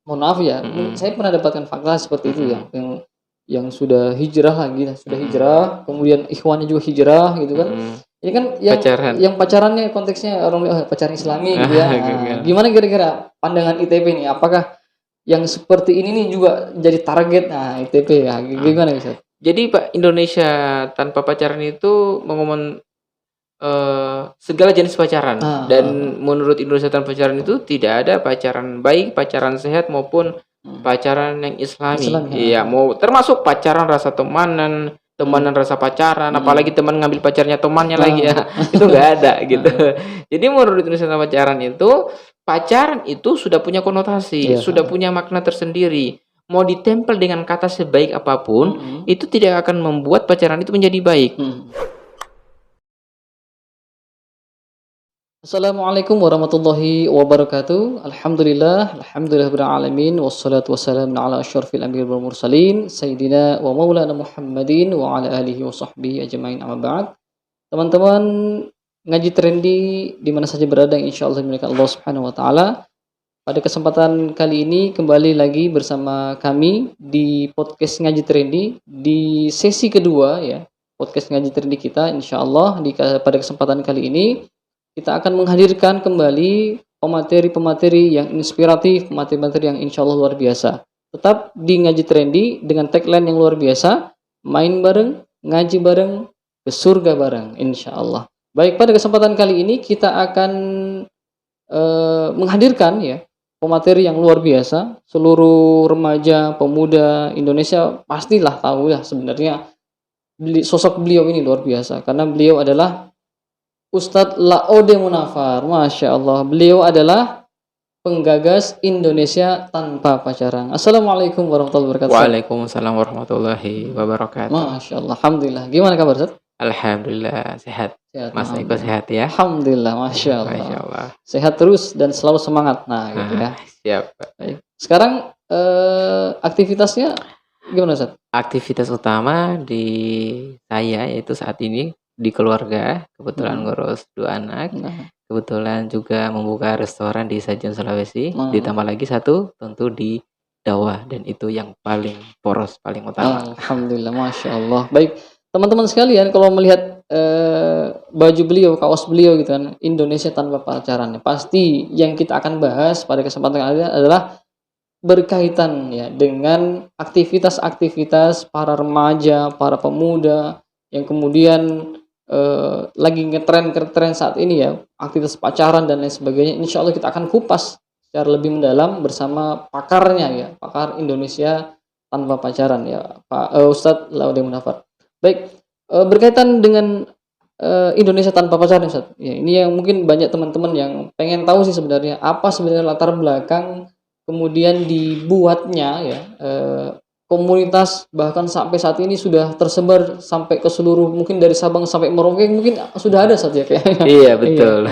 mohon maaf ya, Mhm. saya pernah dapatkan fakta seperti itu Mhm. yang sudah hijrah lagi, sudah Mhm. hijrah, kemudian ikhwannya juga hijrah gitu kan. Mhm. Ini kan Pacaran. yang pacarannya konteksnya orang pacaran Islami gitu ya. Nah, Gagal. gimana kira-kira pandangan ITB nih? Apakah yang seperti ini nih juga jadi target ITB ya? Heeh. Gimana Ustaz? Jadi Pak, Indonesia tanpa pacaran itu segala jenis pacaran, Ah, dan ah, ah. menurut Indonesia tanpa pacaran itu tidak ada pacaran baik, pacaran sehat maupun Hmm. pacaran yang Islami. Islam ya. Iya, mau termasuk pacaran rasa temanan, Hmm. temanan rasa pacaran, apalagi Hmm. teman ngambil pacarnya temannya lagi ya, Ah. itu nggak ada gitu. Ah. Jadi menurut Indonesia tanpa pacaran itu sudah punya konotasi, Iya. sudah punya makna tersendiri. Mau ditempel dengan kata sebaik apapun, Hmm. itu tidak akan membuat pacaran itu menjadi baik. Hmm. Assalamualaikum warahmatullahi wabarakatuh. Alhamdulillahirabbil alamin wassalatu wassalamu ala asyrofil anbiya'i wal mursalin sayyidina wa maulana Muhammadin wa ala alihi wa sahbihi ajmain amma ba'd. Teman-teman ngaji trendy di mana saja berada insyaallah dimuliakan Allah Subhanahu wa taala. Pada kesempatan kali ini kembali lagi bersama kami di podcast ngaji trendy di sesi kedua ya. Podcast ngaji trendy kita insyaallah pada kesempatan kali ini kita akan menghadirkan kembali pemateri-pemateri yang inspiratif, materi-materi yang insya Allah luar biasa. Tetap di Ngaji Trendy dengan tagline yang luar biasa, main bareng, ngaji bareng, ke surga bareng, insya Allah. Baik, pada kesempatan kali ini kita akan menghadirkan ya pemateri yang luar biasa. Seluruh remaja, pemuda Indonesia pastilah tahu ya sebenarnya sosok beliau ini luar biasa karena beliau adalah Ustadz Laode Munafar, Masya Allah. Beliau adalah penggagas Indonesia tanpa pacaran. Assalamualaikum warahmatullahi wabarakatuh, Ustaz. Waalaikumsalam warahmatullahi wabarakatuh. Masya Allah, Alhamdulillah. Gimana kabar, Ustaz? Alhamdulillah sehat. Sehat, Mas Eko Alhamdulillah. sehat ya? Alhamdulillah, Masya Allah. Masya Allah. Sehat terus dan selalu semangat. Nah, gitu ya. Siap. Baik. Sekarang aktivitasnya gimana, Ustaz? Aktivitas utama di saya yaitu saat ini di keluarga, kebetulan ngurus 2 anak, Nah, kebetulan juga membuka restoran di Sajen Sulawesi, nah. ditambah lagi satu tentu di dakwah, dan itu yang paling poros, paling utama. Alhamdulillah, Masya Allah. Baik, teman-teman sekalian, kalau melihat baju beliau, kaos beliau gitu kan, Indonesia tanpa pacaran, pasti yang kita akan bahas pada kesempatan kali ini adalah berkaitan ya dengan aktivitas-aktivitas para remaja, para pemuda yang kemudian lagi ngetren saat ini ya, aktivitas pacaran dan lain sebagainya. Insya Allah kita akan kupas secara lebih mendalam bersama pakarnya ya, pakar Indonesia tanpa pacaran ya, Pak Ustadz Laude Munafar. Baik, berkaitan dengan Indonesia tanpa pacaran Ustadz. Ya, ini yang mungkin banyak teman-teman yang pengen tahu sih sebenarnya apa sebenarnya latar belakang kemudian dibuatnya ya komunitas bahkan sampai saat ini sudah tersebar sampai ke seluruh mungkin dari Sabang sampai Merauke mungkin sudah ada saja kayaknya. Iya, Iya. betul.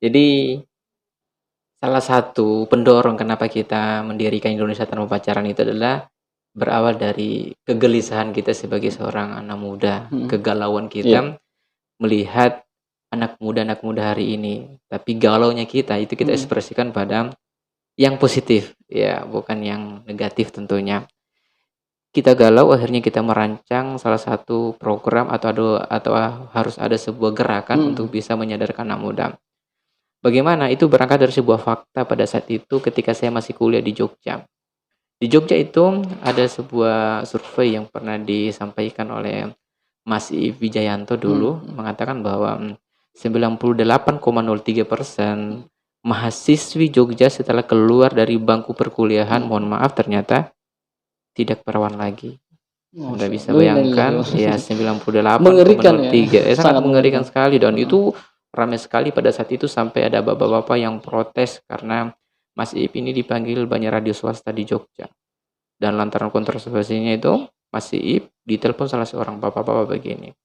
Jadi salah satu pendorong kenapa kita mendirikan Indonesia tanpa pacaran itu adalah berawal dari kegelisahan kita sebagai seorang anak muda, kegalauan kita melihat anak muda hari ini. Tapi galaunya kita itu kita ekspresikan pada yang positif, ya, bukan yang negatif tentunya. Kita galau, akhirnya kita merancang salah satu program atau harus ada sebuah gerakan untuk bisa menyadarkan anak muda. Bagaimana? Itu berangkat dari sebuah fakta pada saat itu ketika saya masih kuliah di Jogja. Di Jogja itu ada sebuah survei yang pernah disampaikan oleh Mas Iif Wijayanto dulu, mengatakan bahwa 98,03% mahasiswi Jogja setelah keluar dari bangku perkuliahan, mohon maaf, ternyata tidak perawan lagi. Anda bisa bayangkan ya, 98,03, sangat mengerikan sekali, dan itu ramai sekali pada saat itu sampai ada bapak-bapak yang protes karena Mas Iip ini dipanggil banyak radio swasta di Jogja. Dan lantaran kontroversinya itu, Mas Iip ditelepon salah seorang bapak-bapak begini.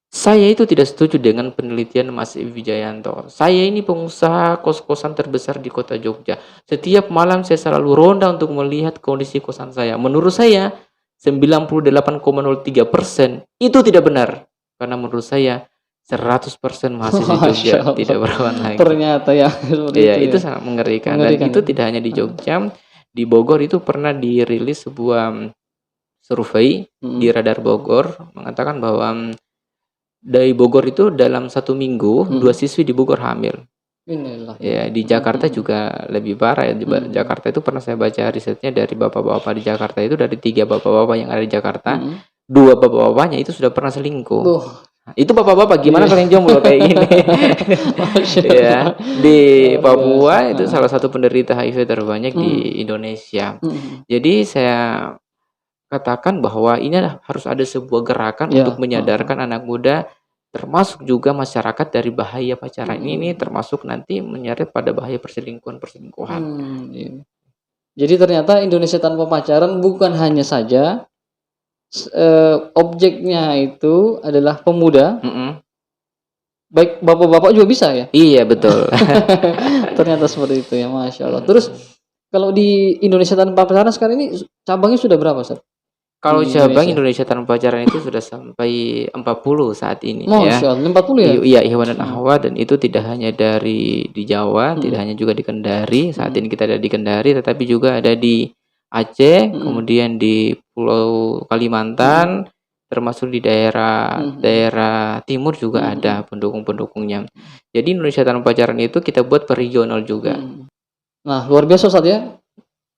Saya itu tidak setuju dengan penelitian Mas Iip Wijayanto. Saya ini pengusaha kos-kosan terbesar di kota Jogja. Setiap malam saya selalu ronda untuk melihat kondisi kosan saya. Menurut saya 98,03% itu tidak benar. Karena menurut saya 100% mahasiswa Jogja tidak berawan lagi. Ternyata ya. Iya, itu sangat mengerikan. Dan itu tidak hanya di Jogja. di Bogor itu pernah dirilis sebuah survei di Radar Bogor mengatakan bahwa dari Bogor itu dalam 1 minggu 2 siswi di Bogor hamil. Inilah. Ya, di Jakarta juga lebih parah ya. Di Jakarta itu pernah saya baca risetnya dari bapak-bapak di Jakarta itu, dari 3 bapak-bapak yang ada di Jakarta, 2 bapak-bapaknya itu sudah pernah selingkuh. Itu bapak-bapak gimana kalian jomblo kayak gini? Ya, di Papua itu salah satu penderita HIV terbanyak di Indonesia. Jadi saya katakan bahwa ini harus ada sebuah gerakan untuk menyadarkan anak muda, termasuk juga masyarakat dari bahaya pacaran ini, termasuk nanti menyeret pada bahaya perselingkuhan. Jadi ternyata Indonesia tanpa pacaran bukan hanya saja objeknya itu adalah pemuda, baik bapak-bapak juga bisa ya? Iya betul. Ternyata seperti itu ya, Masya Allah. Terus kalau di Indonesia tanpa pacaran sekarang ini cabangnya sudah berapa, Ustaz? Kalau cabang Indonesia tanpa pacaran itu sudah sampai 40 saat ini. Masya Allah, 40 ya? Iya, Ikhwan dan Akhwat, dan itu tidak hanya di Jawa, tidak hanya juga di Kendari. Saat ini kita ada di Kendari, tetapi juga ada di Aceh, kemudian di Pulau Kalimantan, termasuk di daerah timur juga ada pendukung-pendukungnya. Jadi Indonesia tanpa pacaran itu kita buat per regional juga. Nah, luar biasa Ustaz ya.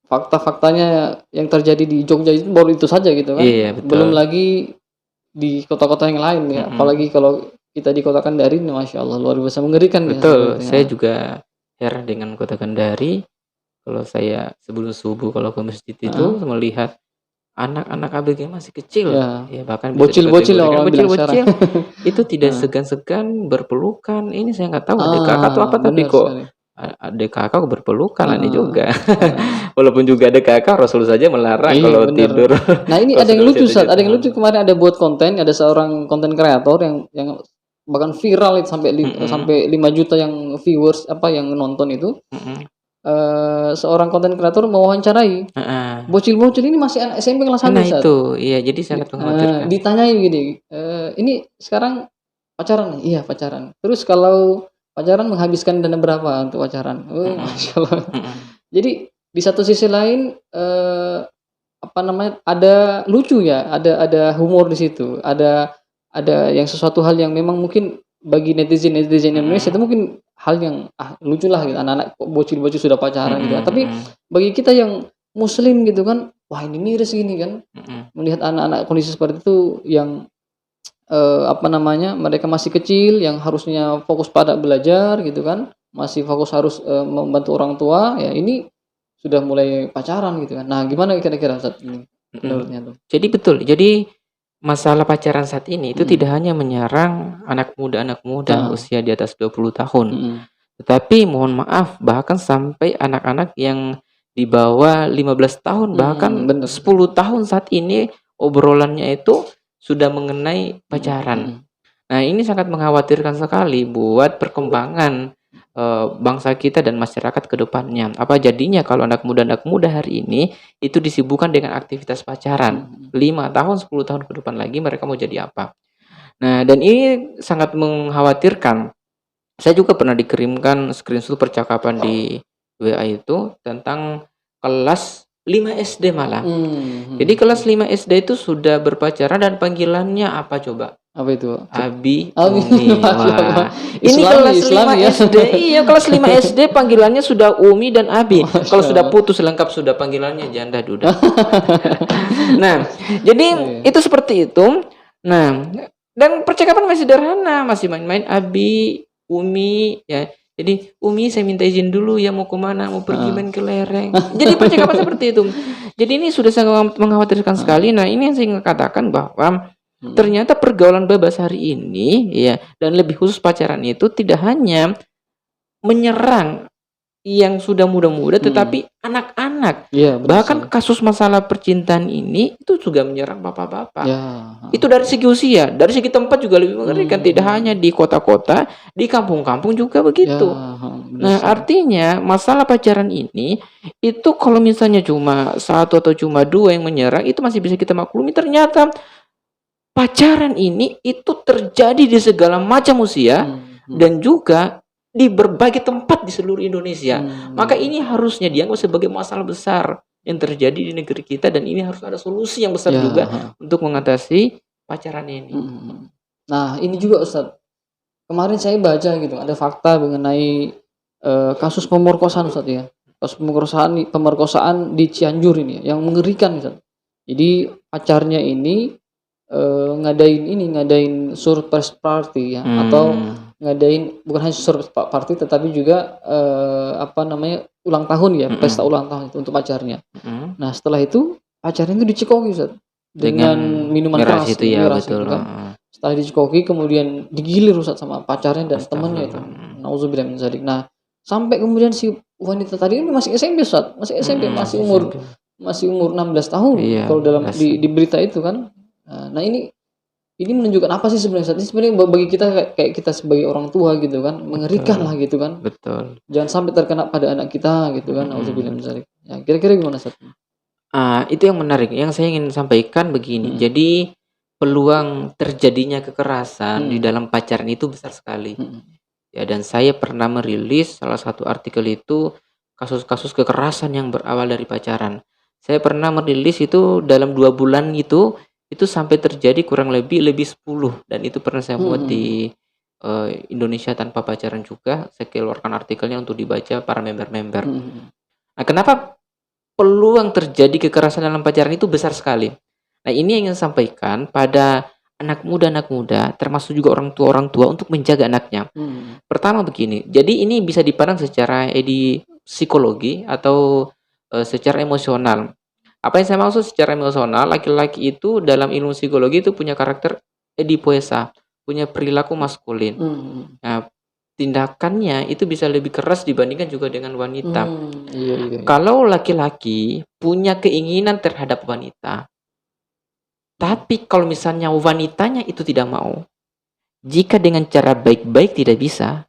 Fakta-faktanya yang terjadi di Jogja itu baru itu saja gitu kan. Iya, betul. Belum lagi di kota-kota yang lain ya. Apalagi kalau kita di kota Kendari, Masya Allah, luar biasa mengerikan. Betul, saya juga heran dengan kota Kendari. Kalau saya sebelum subuh kalau ke masjid itu melihat anak-anak ABG masih kecil, ya bahkan bocil-bocil itu tidak segan-segan berpelukan. Ini saya nggak tahu adik kakak tuh apa, tapi kok adik kakak berpelukan aneh juga. Walaupun juga ada kakak, Rasul saja melarang kalau tidur. Nah ini ada yang lucu Ustaz, ada yang lucu kemarin ada buat konten, ada seorang konten kreator yang bahkan viral itu sampai 5 juta yang viewers yang nonton itu. Seorang konten kreator mewawancarai bocil-bocil ini masih anak SMP kelas 1. Nah itu, iya, jadi sangat mengkhawatirkan. Ditanyai gini, ini sekarang pacaran? Iya pacaran. Terus kalau pacaran menghabiskan dana berapa untuk pacaran? Masya Allah. Jadi di satu sisi lain ada lucu ya, ada humor di situ, ada yang sesuatu hal yang memang mungkin bagi netizen Indonesia itu mungkin hal yang lucu lah gitu, anak-anak bocil-bocil sudah pacaran gitu. Tapi bagi kita yang muslim gitu kan, wah ini miris gini kan, melihat anak-anak kondisi seperti itu yang mereka masih kecil, yang harusnya fokus pada belajar gitu kan, masih fokus harus membantu orang tua, ya ini sudah mulai pacaran gitu kan. Nah gimana kira-kira saat ini menurutnya tuh? Jadi betul, jadi masalah pacaran saat ini itu tidak hanya menyerang anak muda usia di atas 20 tahun. Tetapi mohon maaf, bahkan sampai anak-anak yang di bawah 15 tahun, bahkan 10 tahun saat ini obrolannya itu sudah mengenai pacaran. Nah, ini sangat mengkhawatirkan sekali buat perkembangan bangsa kita dan masyarakat ke depannya. Apa jadinya kalau anak muda hari ini itu disibukkan dengan aktivitas pacaran? 5 tahun, 10 tahun ke depan lagi mereka mau jadi apa? Nah, dan ini sangat mengkhawatirkan. Saya juga pernah dikirimkan screenshot percakapan di WA itu tentang kelas 5 SD malah. Jadi kelas 5 SD itu sudah berpacaran dan panggilannya apa coba? Apa itu? Abi, Umi. Wah. Ini kelas 5 SD. Iya, kelas 5 SD panggilannya sudah Umi dan Abi. Kalau sudah putus lengkap sudah panggilannya janda duda. Nah, jadi itu seperti itu. Nah, dan percakapan masih sederhana, masih main-main Abi, Umi, ya. Jadi, Umi saya minta izin dulu ya, mau kemana, mau pergi main ke lereng. Jadi percakapan seperti itu. Jadi ini sudah sangat mengkhawatirkan sekali. Nah, ini yang saya katakan bahwa ternyata pergaulan bebas hari ini ya, dan lebih khusus pacaran itu tidak hanya menyerang yang sudah muda-muda, tetapi anak-anak. Bahkan kasus masalah percintaan ini itu juga menyerang bapak-bapak. Itu dari segi usia, dari segi tempat juga lebih mengerikan. Tidak hanya di kota-kota, di kampung-kampung juga begitu. Nah, artinya masalah pacaran ini itu kalau misalnya cuma 1 atau cuma 2 yang menyerang itu masih bisa kita maklumi. Ternyata pacaran ini itu terjadi di segala macam usia dan juga di berbagai tempat di seluruh Indonesia. Maka Hmm. ini harusnya dianggap sebagai masalah besar yang terjadi di negeri kita, dan ini harus ada solusi yang besar Ya, juga ha. untuk mengatasi pacaran ini. Hmm. Nah, ini juga Ustadz. Kemarin saya baca gitu, ada fakta mengenai kasus pemerkosaan Ustadz ya. Kasus pemerkosaan di Cianjur ini yang mengerikan Ustadz. Jadi pacarnya ini ngadain surprise party ya, atau ngadain bukan hanya surprise party tetapi juga apa namanya, ulang tahun ya, pesta ulang tahun itu untuk pacarnya. Nah, setelah itu pacarnya itu dicekoki Ustaz, dengan Dengan minuman miras keras itu ya, ya, miras betul. gitu kan. Setelah dicekoki kemudian digilir Ustaz sama pacarnya dan temannya itu. Astagfirullah. Nauzubillah min dzalik. Nah, sampai kemudian si wanita tadi ini masih SMP Ustaz, masih SMP, masih umur 16 tahun Iya, kalau dalam di belas. berita itu kan. Nah, ini menunjukkan apa sih sebenarnya Ustaz? Ini sebenarnya bagi kita kayak kita sebagai orang tua gitu kan, mengerikan lah gitu kan. Betul. Jangan sampai terkena pada anak kita gitu kan. Nauzubillah min dzalik. Ya, kira-kira gimana Ustaz? Itu yang menarik. Yang saya ingin sampaikan begini. Jadi peluang terjadinya kekerasan di dalam pacaran itu besar sekali. Ya, dan saya pernah merilis salah satu artikel itu kasus-kasus kekerasan yang berawal dari pacaran. Saya pernah merilis itu dalam 2 bulan itu sampai terjadi kurang lebih 10, dan itu pernah saya muat di Indonesia Tanpa Pacaran juga. Saya keluarkan artikelnya untuk dibaca para member-member. Nah, kenapa peluang terjadi kekerasan dalam pacaran itu besar sekali? Nah, ini yang ingin saya sampaikan pada anak muda, termasuk juga orang tua untuk menjaga anaknya. Pertama begini, jadi ini bisa dipandang secara psikologi atau secara emosional. Apa yang saya maksud secara emosional, laki-laki itu dalam ilmu psikologi itu punya karakter adipoesa, punya perilaku maskulin. Nah, tindakannya itu bisa lebih keras dibandingkan juga dengan wanita. Iya. Kalau laki-laki punya keinginan terhadap wanita, tapi kalau misalnya wanitanya itu tidak mau, jika dengan cara baik-baik tidak bisa,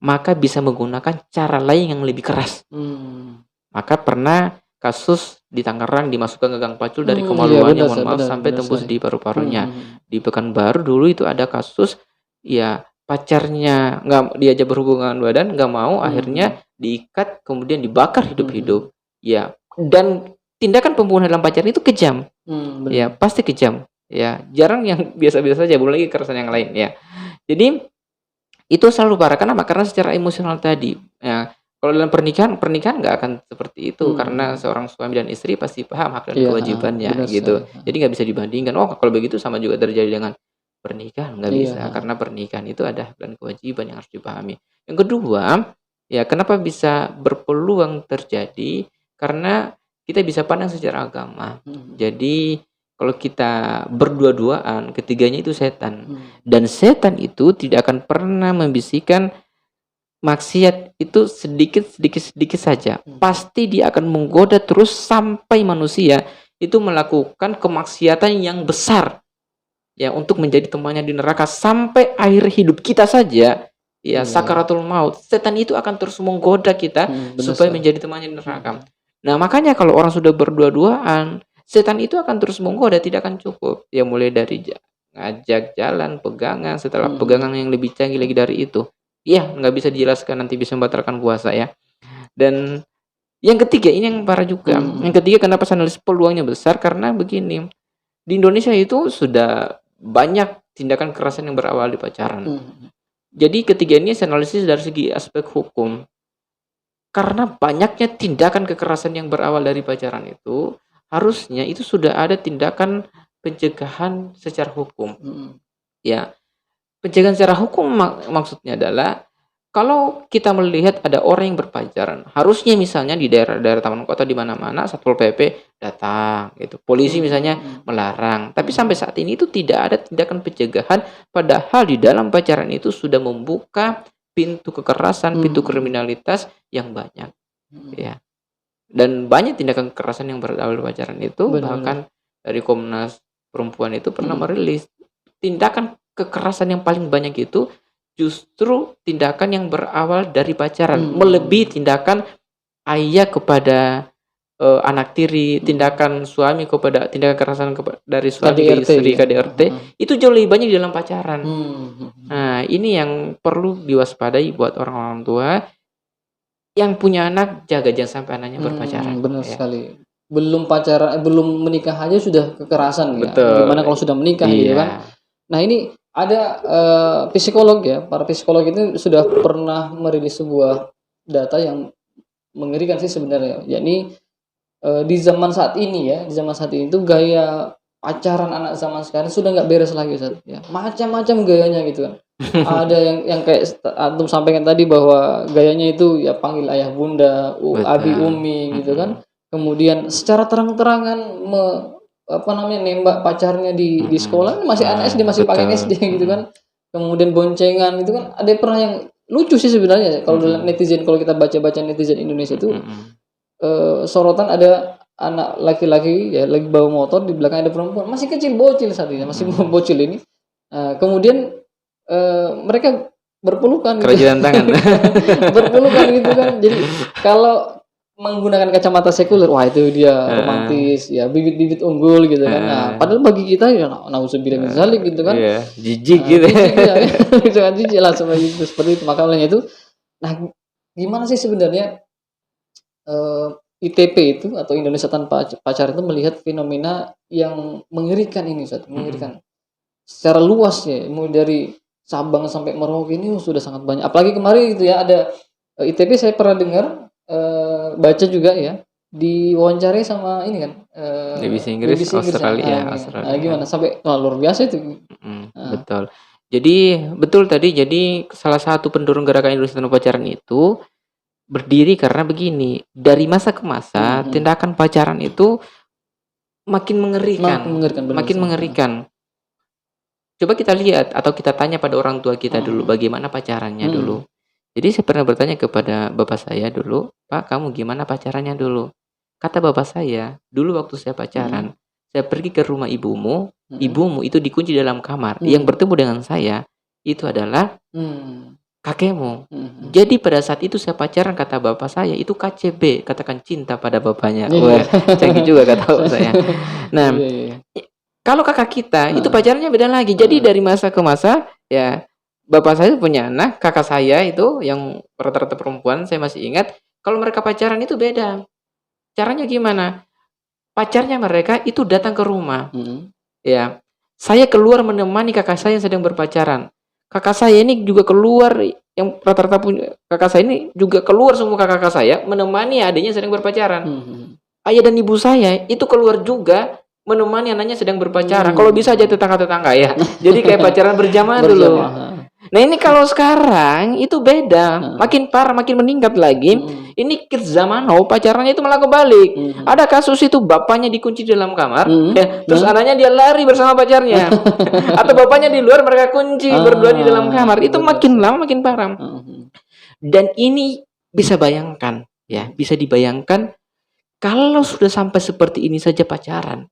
maka bisa menggunakan cara lain yang lebih keras. Maka pernah kasus di Tangerang dimasukkan ke gang pacul dari kemaluannya, mohon maaf, sampai tembus di paru-parunya. Di Pekanbaru dulu itu ada kasus, ya pacarnya nggak diajak berhubungan badan, nggak mau, akhirnya diikat kemudian dibakar hidup-hidup. Ya, dan tindakan pembunuhan dalam pacaran itu kejam. Ya, pasti kejam. Ya, jarang yang biasa-biasa saja, belum lagi kekerasan yang lain ya. Jadi itu selalu parah. Kenapa? Karena secara emosional tadi. Ya, kalau dalam pernikahan nggak akan seperti itu, karena seorang suami dan istri pasti paham hak dan kewajibannya gitu. Jadi nggak bisa dibandingkan. Oh, kalau begitu sama juga terjadi dengan pernikahan, nggak bisa, karena pernikahan itu ada hak dan kewajiban yang harus dipahami. Yang kedua, ya kenapa bisa berpeluang terjadi? Karena kita bisa pandang secara agama. Jadi kalau kita berdua-duaan, ketiganya itu setan. Dan setan itu tidak akan pernah membisikkan maksiat itu sedikit saja. Pasti dia akan menggoda terus sampai manusia itu melakukan kemaksiatan yang besar. Ya, untuk menjadi temannya di neraka sampai akhir hidup kita saja. Ya, sakaratul maut. Setan itu akan terus menggoda kita supaya menjadi temannya di neraka. Nah, makanya kalau orang sudah berdua-duaan, setan itu akan terus menggoda, tidak akan cukup. Ya, mulai dari ngajak jalan, pegangan, setelah pegangan yang lebih canggih lagi dari itu. Ya, nggak bisa dijelaskan, nanti bisa membatalkan puasa ya. Dan yang ketiga, ini yang parah juga. Yang ketiga, kenapa saya nulis peluangnya besar? Karena begini, di Indonesia itu sudah banyak tindakan kekerasan yang berawal di pacaran. Jadi ketiga ini saya analisis dari segi aspek hukum. Karena banyaknya tindakan kekerasan yang berawal dari pacaran itu, harusnya itu sudah ada tindakan pencegahan secara hukum. Ya, pencegahan secara hukum maksudnya adalah kalau kita melihat ada orang yang berpacaran, harusnya misalnya di daerah-daerah taman kota di mana-mana Satpol PP datang gitu. Polisi misalnya melarang. Tapi sampai saat ini itu tidak ada tindakan pencegahan, padahal di dalam pacaran itu sudah membuka pintu kekerasan, pintu kriminalitas yang banyak. Ya. Dan banyak tindakan kekerasan yang berawal dari pacaran itu, bahkan dari Komnas Perempuan itu pernah merilis tindakan kekerasan yang paling banyak itu justru tindakan yang berawal dari pacaran, melebihi tindakan ayah kepada anak tiri, tindakan suami tindakan kekerasan dari suami ke KDRT istri, ya. KDRT, itu jauh lebih banyak di dalam pacaran. Nah, ini yang perlu diwaspadai buat orang-orang tua yang punya anak, jaga jangan sampai anaknya berpacaran. Benar Ya. sekali. Belum pacaran, belum menikah aja sudah kekerasan ya. Betul. Gimana kalau sudah menikah gitu kan? Iya. Nah ini ada psikolog ya, para psikolog itu sudah pernah merilis sebuah data yang mengerikan sih sebenarnya, yakni di zaman saat ini ya, di zaman saat ini tuh gaya pacaran anak zaman sekarang sudah nggak beres lagi Ustaz, ya. Macam-macam gayanya gitu kan. Ada yang kayak antum sampaikan tadi bahwa gayanya itu ya panggil ayah bunda, abi Betul. umi gitu kan. Kemudian secara terang-terangan nembak pacarnya di sekolah, masih anak SD, masih pakai Betul. SD gitu kan. Kemudian boncengan itu kan, ada pernah yang lucu sih sebenarnya kalau dalam netizen, kalau kita baca-baca netizen Indonesia itu sorotan ada anak laki-laki ya lagi bawa motor, di belakang ada perempuan masih kecil, bocil saat ini, masih bocil ini. Kemudian mereka berpelukan gitu. Kerajinan tangan. Berpelukan gitu kan. Jadi kalau menggunakan kacamata sekuler, wah itu dia romantis ya, bibit-bibit unggul gitu kan. Nah, padahal bagi kita ya nauzubillah min dzalik gitu kan. Iya, jijik gitu. Jijik ya. Jangan jijik lah sama itu, seperti itu. Maka oleh itu, nah gimana sih sebenarnya ITP itu atau Indonesia Tanpa Pacar itu melihat fenomena yang mengerikan ini, Ustaz, mengerikan. Secara luas ya, mulai dari Sabang sampai Merauke ini sudah sangat banyak. Apalagi kemarin itu ya ada ITP, saya pernah dengar, baca juga ya, diwawancarai sama ini kan, BBC Inggris, Australia. Nah, gimana sampai luar biasa itu. Betul. Betul tadi. Jadi salah satu pendorong gerakan Indonesia Tanpa Pacaran itu berdiri karena begini, dari masa ke masa tindakan pacaran itu makin mengerikan. Makin mengerikan. Coba kita lihat atau kita tanya pada orang tua kita dulu bagaimana pacarannya dulu. Jadi saya pernah bertanya kepada bapak saya dulu, Pak, kamu gimana pacarannya dulu? Kata bapak saya, dulu waktu saya pacaran, saya pergi ke rumah ibumu itu dikunci dalam kamar. Yang bertemu dengan saya itu adalah kakekmu. Jadi pada saat itu saya pacaran, kata bapak saya, itu KCB, katakan cinta pada bapaknya. Wah, canggih juga kata bapak saya. Nah, kalau kakak kita itu pacarnya beda lagi. Jadi dari masa ke masa ya, bapak saya punya anak, kakak saya itu yang rata-rata perempuan, saya masih ingat, kalau mereka pacaran itu beda. Caranya gimana? Pacarnya mereka itu datang ke rumah. Ya, saya keluar menemani kakak saya yang sedang berpacaran. Kakak saya ini juga keluar, yang rata-rata punya kakak saya ini juga keluar, semua kakak saya menemani adiknya sedang berpacaran. Ayah dan ibu saya itu keluar juga menemani anaknya sedang berpacaran. Kalau bisa aja tetangga-tetangga ya. Jadi kayak pacaran berjamaah dulu. Nah ini kalau sekarang itu beda, makin parah, makin meningkat lagi. Ini ke zaman now pacarannya itu malah kebalik. Ada kasus itu bapaknya dikunci dalam kamar, terus anaknya dia lari bersama pacarnya, atau bapaknya di luar, mereka kunci berdua di dalam kamar. Itu makin lama makin parah. Dan ini bisa bayangkan, ya, bisa dibayangkan kalau sudah sampai seperti ini saja pacaran.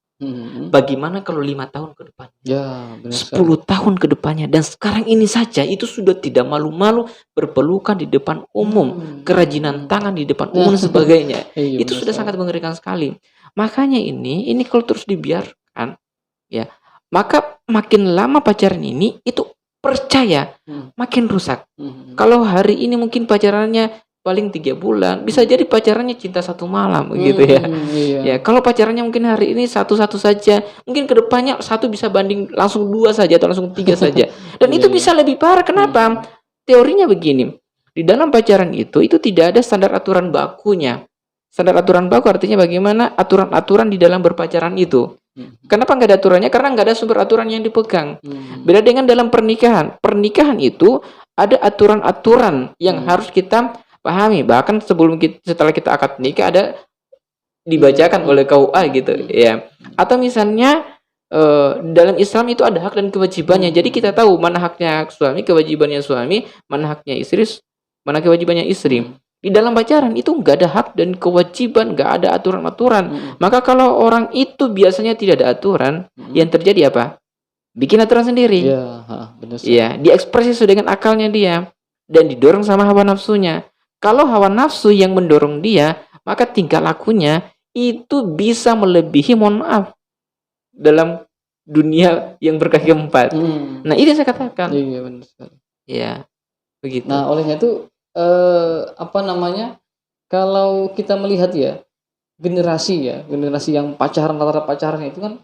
Bagaimana kalau 5 tahun ke depan? Ya, 10 tahun ke depannya. Dan sekarang ini saja itu sudah tidak malu-malu berpelukan di depan umum, kerajinan tangan di depan umum dan sebagainya. Itu sudah sangat mengerikan sekali. Makanya ini kalau terus dibiarkan, ya, maka makin lama pacaran ini itu percaya makin rusak. Kalau hari ini mungkin pacarannya paling 3 bulan, bisa jadi pacarannya cinta 1 malam gitu ya. Ya, kalau pacarannya mungkin hari ini satu-satu saja, mungkin kedepannya 1 bisa banding langsung 2 saja atau langsung 3 saja. Dan itu bisa lebih parah. Kenapa? Teorinya begini. Di dalam pacaran itu tidak ada standar aturan bakunya. Standar aturan baku artinya bagaimana aturan-aturan di dalam berpacaran itu. Kenapa nggak ada aturannya? Karena nggak ada sumber aturan yang dipegang. Beda dengan dalam pernikahan. Pernikahan itu ada aturan-aturan yang harus kita pahami. Bahkan setelah kita akad nikah ada dibacakan oleh KUA gitu ya. Atau misalnya dalam Islam itu ada hak dan kewajibannya. Jadi kita tahu mana haknya suami, kewajibannya suami, mana haknya istri, mana kewajibannya istri. Di dalam pacaran itu nggak ada hak dan kewajiban, nggak ada aturan-aturan. Maka kalau orang itu biasanya tidak ada aturan, yang terjadi apa? Bikin aturan sendiri. Ya, diekspresi sesuai dengan akalnya dia dan didorong sama hawa nafsunya. Kalau hawa nafsu yang mendorong dia, maka tingkah lakunya itu bisa melebihi, mohon maaf, dalam dunia yang berkaki 4. Nah, itu yang saya katakan. Iya, benar sekali. Ya, begitu. Nah, olehnya itu apa namanya? Kalau kita melihat ya, generasi yang pacaran, rata-rata pacaran itu kan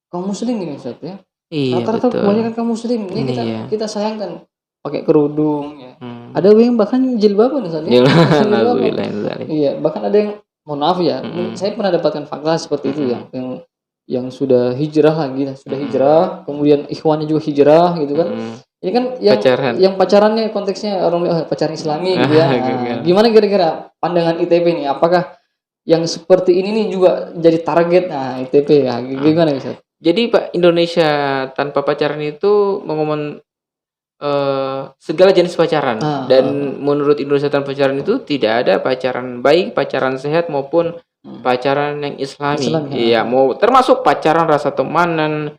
kaum muslim ini Ustaz ya. Iya, Rata-rata betul. kebanyakan kaum muslim. Ini Iya. kita sayangkan pakai kerudung ya. Hmm. Ada yang bahkan jilbaban Ustaz ya. Jilbaban. Alhamdulillah. Iya, bahkan ada yang mohon maaf ya, Mm-mm. saya pernah dapatkan fakta seperti itu Mm-mm. yang sudah hijrah lagi, sudah hijrah, kemudian ikhwannya juga hijrah gitu kan. Mm-mm. Ini kan Pacaran. yang pacarannya konteksnya orang pacaran Islami gitu ya. Nah, Gitu. gimana kira-kira pandangan ITP nih? Apakah yang seperti ini nih juga jadi target ITP ya? Gimana Ustaz? Jadi Pak, Indonesia tanpa pacaran itu mengumumkan segala jenis pacaran, dan menurut Indonesia tanpa pacaran itu tidak ada pacaran baik, pacaran sehat maupun pacaran yang Islami. Iya, mau termasuk pacaran rasa temanan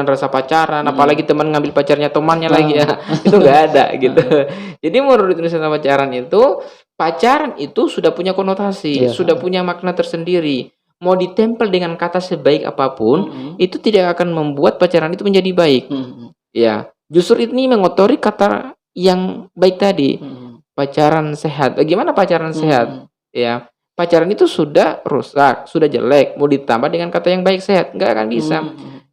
rasa pacaran, apalagi teman ngambil pacarnya temannya lagi ya. Itu nggak ada gitu. Jadi menurut Indonesia tanpa pacaran itu sudah punya konotasi, sudah punya makna tersendiri. Mau ditempel dengan kata sebaik apapun, itu tidak akan membuat pacaran itu menjadi baik. Ya, justru ini mengotori kata yang baik tadi. Pacaran sehat. Bagaimana pacaran sehat? Ya, pacaran itu sudah rusak, sudah jelek, mau ditambah dengan kata yang baik sehat, nggak akan bisa.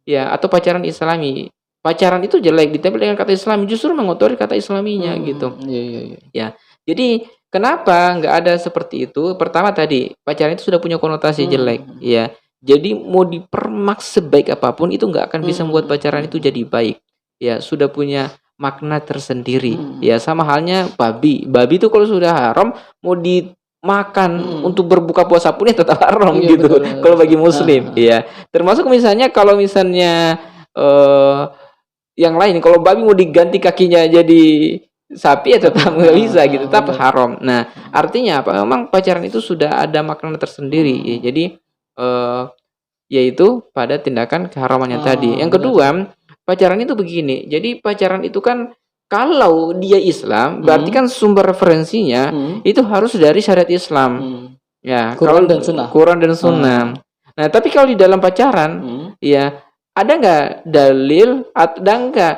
Ya, atau pacaran Islami. Pacaran itu jelek, ditempel dengan kata Islami, justru mengotori kata Islaminya gitu. Iya. Ya, jadi kenapa nggak ada seperti itu? Pertama tadi, pacaran itu sudah punya konotasi jelek. Ya, jadi mau dipermak sebaik apapun itu nggak akan bisa membuat pacaran itu jadi baik. Ya, sudah punya makna tersendiri. Ya, sama halnya babi. Babi itu kalau sudah haram, mau dimakan untuk berbuka puasa pun ya tetap haram gitu. Betul. Kalau bagi muslim, ya. Termasuk misalnya kalau misalnya yang lain, kalau babi mau diganti kakinya jadi sapi ya tetap nggak bisa gitu, tetap haram. Nah, artinya apa? Memang pacaran itu sudah ada makna tersendiri. Ya, jadi yaitu pada tindakan keharamannya tadi. Yang kedua, pacaran itu begini. Jadi pacaran itu kan kalau dia Islam, berarti kan sumber referensinya itu harus dari syariat Islam. Ya, Quran kalau dan Sunnah. Quran dan Sunnah. Nah, tapi kalau di dalam pacaran, ya ada nggak dalil, ada nggak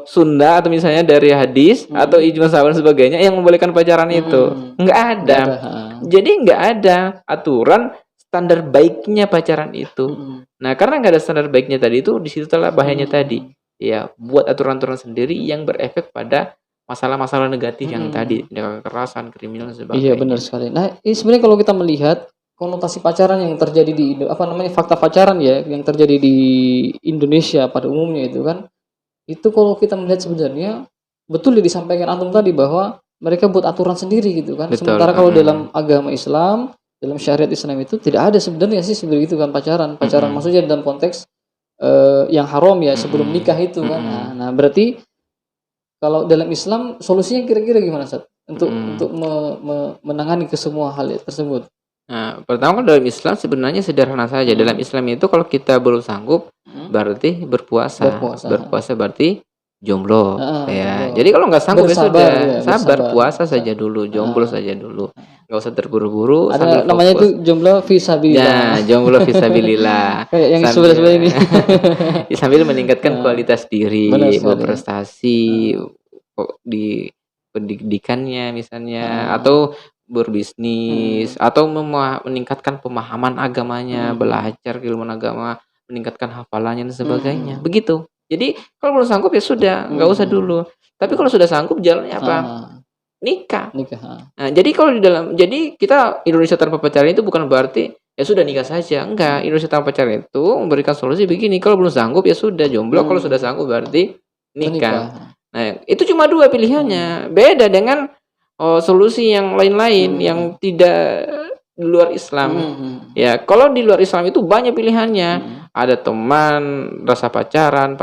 Sunda atau misalnya dari hadis atau ijma sahabat dan sebagainya yang membolehkan pacaran itu? Nggak ada. Jadi nggak ada aturan standar baiknya pacaran itu. Nah, karena nggak ada standar baiknya tadi itu, di situ telah bahayanya tadi. Ya, buat aturan-aturan sendiri yang berefek pada masalah-masalah negatif yang tadi, kekerasan, kriminal dan sebagainya. Iya, benar sekali. Nah, ini sebenarnya kalau kita melihat konotasi pacaran yang terjadi di fakta pacaran ya yang terjadi di Indonesia pada umumnya itu kan, itu kalau kita melihat sebenarnya betul yang disampaikan antum tadi bahwa mereka buat aturan sendiri gitu kan. Betul. Sementara kalau dalam agama Islam, dalam syariat Islam itu tidak ada sebenarnya sih seperti itu kan pacaran maksudnya dalam konteks yang haram ya sebelum nikah itu kan. Nah, berarti kalau dalam Islam solusinya kira-kira gimana Ustaz untuk menangani ke semua hal tersebut? Nah, pertama kalau dalam Islam sebenarnya sederhana saja. Dalam Islam itu kalau kita belum sanggup berarti berpuasa. Berpuasa berarti jomblo. Ya. Jadi kalau nggak sanggup ya sudah sabar, puasa saja dulu, jomblo saja dulu. Nggak usah terburu-buru. Ada namanya itu jomblo fisabilillah. Ya, jomblo fisabilillah. Kayak yang sebelah ini. Sambil meningkatkan kualitas diri, berprestasi di pendidikannya misalnya, atau berbisnis, atau meningkatkan pemahaman agamanya, belajar ilmu agama, meningkatkan hafalannya dan sebagainya. Begitu. Jadi kalau belum sanggup ya sudah, nggak usah dulu. Tapi kalau sudah sanggup jalannya apa? Nikah. Nah, jadi kita Indonesia tanpa pacaran itu bukan berarti ya sudah nikah saja. Enggak, Indonesia tanpa pacaran itu memberikan solusi begini. Kalau belum sanggup ya sudah jomblo, kalau sudah sanggup berarti nikah. Nah, itu cuma dua pilihannya. Beda dengan solusi yang lain-lain yang tidak di luar Islam. Ya, kalau di luar Islam itu banyak pilihannya. Ada teman rasa pacaran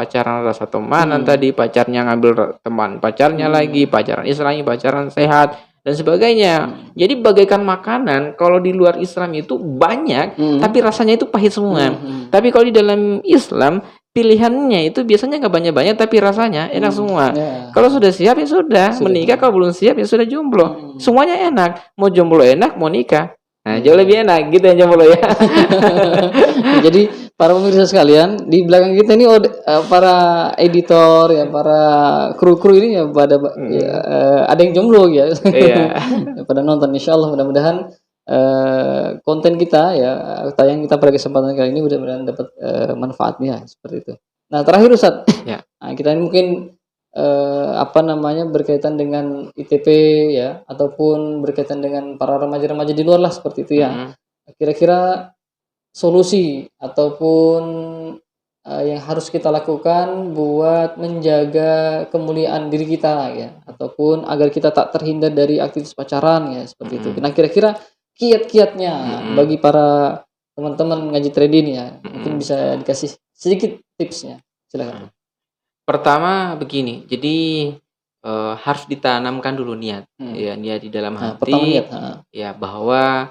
rasa temanan tadi, pacarnya ngambil teman pacarnya lagi, pacaran Islami, pacaran sehat dan sebagainya. Jadi bagaikan makanan, kalau di luar Islam itu banyak, tapi rasanya itu pahit semua. Tapi kalau di dalam Islam pilihannya itu biasanya nggak banyak-banyak tapi rasanya enak semua. Kalau sudah siap ya sudah menikah, kalau belum siap ya sudah jomblo. Semuanya enak. Mau jomblo enak, mau nikah Nah, jauh lebih enak gitu ya Jomblo ya. Nah, jadi para pemirsa sekalian, di belakang kita ini para editor ya, para kru-kru ini ya pada ya, Mm, ada yang jomblo ya. iya. Ya, pada nonton insyaallah mudah-mudahan konten kita ya tayang kita pada kesempatan kali ini mudah-mudahan dapat manfaatnya seperti itu. Nah, terakhir Ustaz. Ya. Nah, kita ini mungkin apa namanya berkaitan dengan ITP ya ataupun berkaitan dengan para remaja-remaja di luar lah seperti itu ya. Mm-mm. Kira-kira solusi ataupun yang harus kita lakukan buat menjaga kemuliaan diri kita ya ataupun agar kita tak terhindar dari aktivitas pacaran ya seperti itu. Mm-mm. Nah, kira-kira kiat-kiatnya Mm-mm. bagi para teman-teman ngaji trading ya, mungkin Mm-mm. bisa dikasih sedikit tipsnya. Silakan. Pertama begini, jadi harus ditanamkan dulu niat, Hmm. ya niat di dalam Nah, pertama hati, niat. ya bahwa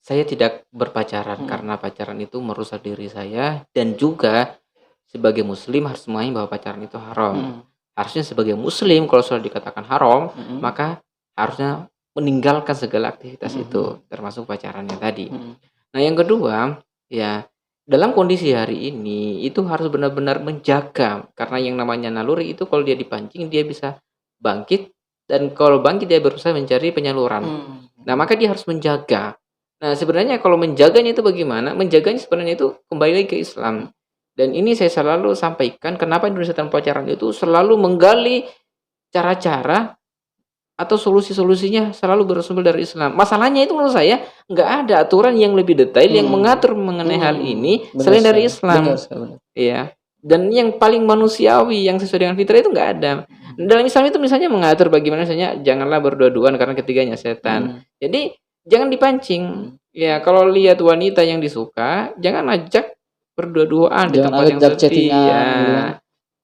saya tidak berpacaran Hmm. karena pacaran itu merusak diri saya dan juga sebagai muslim harus memahami bahwa pacaran itu haram. Hmm. Harusnya sebagai muslim kalau sudah dikatakan haram, Hmm. maka harusnya meninggalkan segala aktivitas Hmm. itu, termasuk pacarannya tadi. Hmm. Nah, yang kedua, ya dalam kondisi hari ini itu harus benar-benar menjaga karena yang namanya naluri itu kalau dia dipancing dia bisa bangkit dan kalau bangkit dia berusaha mencari penyaluran. Hmm. Nah, maka dia harus menjaga. Nah, sebenarnya kalau menjaganya itu bagaimana? Menjaganya sebenarnya itu kembali lagi ke Islam. Dan ini saya selalu sampaikan kenapa Indonesia Tanpa Pacaran itu selalu menggali cara-cara atau solusi-solusinya selalu bersumber dari Islam. Masalahnya itu menurut saya nggak ada aturan yang lebih detail yang mengatur mengenai hal ini Benar selain dari sekali. Islam. Benar sekali, benar. Iya. Dan yang paling manusiawi yang sesuai dengan fitrah itu nggak ada. Dalam Islam itu misalnya mengatur bagaimana misalnya janganlah berdua-duaan karena ketiganya setan. Jadi jangan dipancing. Ya, kalau lihat wanita yang disuka, jangan ajak berdua-duaan di Jangan tempat yang ajak sepi. chattingan gitu kan. Ya.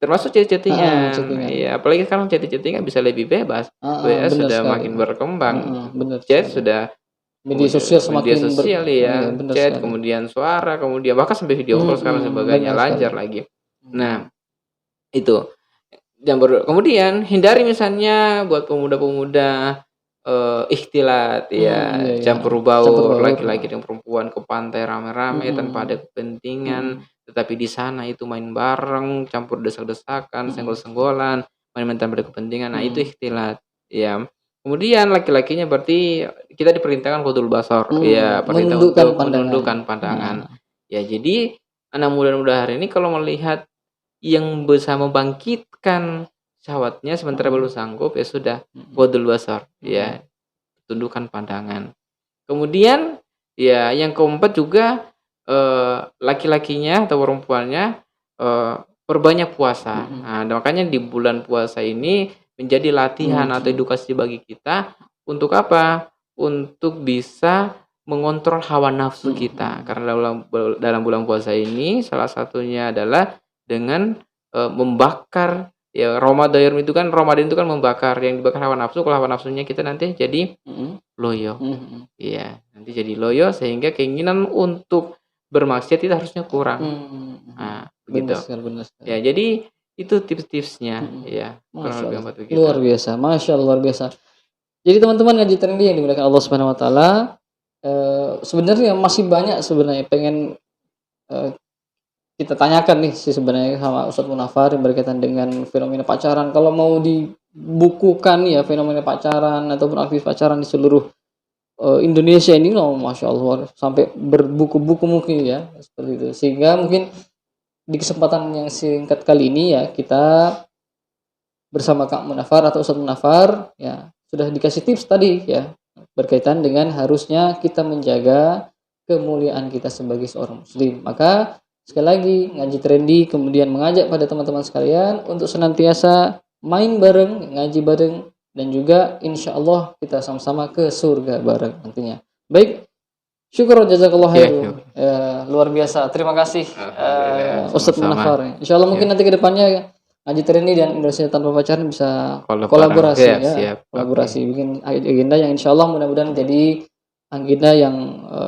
Termasuk chattingan. Chattingan. Iya, apalagi sekarang chattingan bisa lebih bebas. WA Benar sudah sekali. makin berkembang. Benar Chat sekali. sudah Media sosial media semakin sosial ya, benar chat, sekali. kemudian suara, kemudian bahkan sampai video call sekarang sebagainya benar lancar sekali. lagi. Nah, itu. Kemudian hindari misalnya buat pemuda-pemuda ikhtilat ya, Iya, campur campur baur baur. laki-laki dan perempuan ke pantai rame-rame tanpa ada kepentingan, tetapi di sana itu main bareng, campur desak-desakan, senggol-senggolan, main-main tanpa ada kepentingan. Nah, itu ikhtilat ya. Kemudian laki-lakinya berarti kita diperintahkan qadul basar ya, perintah untuk menundukkan pandangan. Ya, jadi anak muda-muda hari ini kalau melihat yang bisa membangkitkan syahwatnya sementara belum sanggup ya sudah qadul basar ya, tundukkan pandangan. Kemudian ya yang keempat juga laki-lakinya atau perempuannya perbanyak puasa. Nah, makanya di bulan puasa ini menjadi latihan atau edukasi bagi kita untuk apa? Untuk bisa mengontrol hawa nafsu kita. Karena dalam bulan puasa ini salah satunya adalah dengan membakar ya, Ramadan itu kan membakar, yang dibakar hawa nafsu. Kalau hawa nafsunya kita nanti jadi loyo. Iya, nanti jadi loyo sehingga keinginan untuk bermaksiat itu harusnya kurang. Nah, begitu. Benar sekali. Ya, jadi itu tips-tipsnya ya. Luar biasa. Masya Allah, luar biasa. Jadi teman-teman ngaji trendy yang dimuliakan Allah Subhanahu wa taala, sebenarnya masih banyak sebenarnya pengen kita tanyakan nih sih sebenarnya sama Ustadz Munafar yang berkaitan dengan fenomena pacaran. Kalau mau dibukukan ya fenomena pacaran ataupun aktivitas pacaran di seluruh Indonesia ini, masya Allah sampai berbuku-buku mungkin ya seperti itu. Sehingga mungkin di kesempatan yang singkat kali ini ya kita bersama Kak Munafar atau Ustadz Munafar ya sudah dikasih tips tadi ya berkaitan dengan harusnya kita menjaga kemuliaan kita sebagai seorang muslim. Maka sekali lagi ngaji trendy kemudian mengajak pada teman-teman sekalian untuk senantiasa main bareng, ngaji bareng, dan juga insya Allah kita sama-sama ke surga bareng nantinya. Baik, syukur jazakallah khair. Luar biasa. Terima kasih Ustadz Munafar. Insya Allah mungkin nanti ke depannya ngaji trendy dan Indonesia Tanpa Pacaran bisa kolaborasi ya. Siap. Kolaborasi bikin agenda yang insya Allah mudah-mudahan jadi agenda yang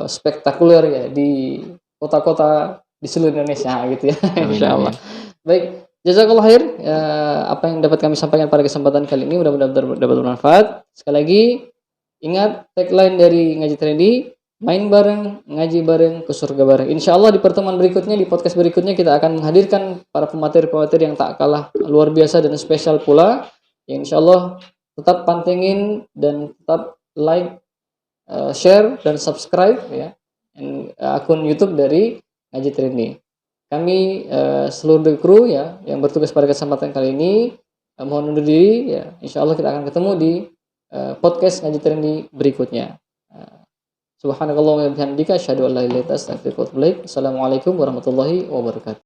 spektakuler ya di kota-kota di seluruh Indonesia gitu ya. Insya Allah. Baik, jazakallah khair. Apa yang dapat kami sampaikan pada kesempatan kali ini mudah-mudahan dapat bermanfaat. Sekali lagi Ingat tagline dari Ngaji Trendy, main bareng, ngaji bareng, ke surga bareng. Insya Allah di pertemuan berikutnya, di podcast berikutnya kita akan menghadirkan para pemateri-pemateri yang tak kalah luar biasa dan spesial pula. Yang insya Allah tetap pantengin dan tetap like, share dan subscribe ya akun YouTube dari Ngaji Trendy. Kami seluruh kru ya yang bertugas pada kesempatan kali ini mohon undur diri ya. Insya Allah kita akan ketemu di podcast Ngaji Trendy berikutnya. Subhanakallahumma wa bihamdika asyhadu an la ilaha illa anta astaghfiruka wa atubu ilaik. Assalamualaikum warahmatullahi wabarakatuh.